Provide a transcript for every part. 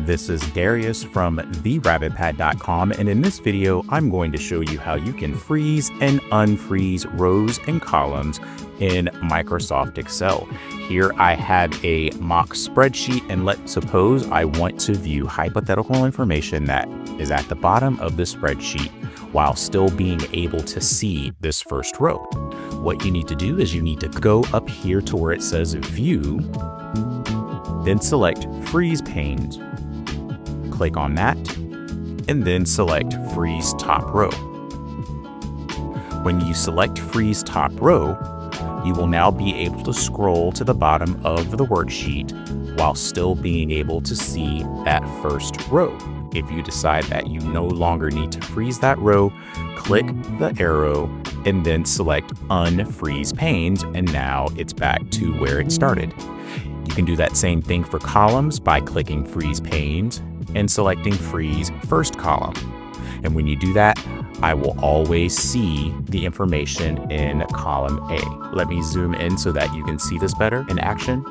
This is Darius from therabbitpad.com, and in this video, I'm going to show you how you can freeze and unfreeze rows and columns in Microsoft Excel. Here I have a mock spreadsheet, and let's suppose I want to view hypothetical information that is at the bottom of the spreadsheet while still being able to see this first row. What you need to do is you need to go up here to where it says View, then select Freeze Panes. Click on that, and then select Freeze Top Row. When you select Freeze Top Row, you will now be able to scroll to the bottom of the worksheet while still being able to see that first row. If you decide that you no longer need to freeze that row, click the arrow and then select Unfreeze Panes, and now it's back to where it started. You can do that same thing for columns by clicking Freeze Panes and selecting Freeze First Column. And when you do that, I will always see the information in column A. Let me zoom in so that you can see this better in action.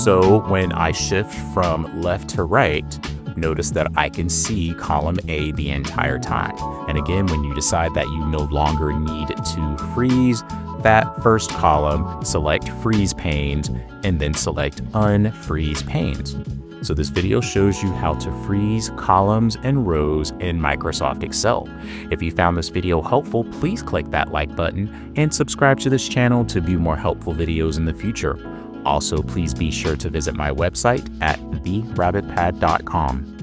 So when I shift from left to right, notice that I can see column A the entire time. And again, when you decide that you no longer need to freeze that first column, select Freeze Panes and then select Unfreeze Panes. So this video shows you how to freeze columns and rows in Microsoft Excel. If you found this video helpful, please click that like button and subscribe to this channel to view more helpful videos in the future. Also, please be sure to visit my website at therabbitpad.com.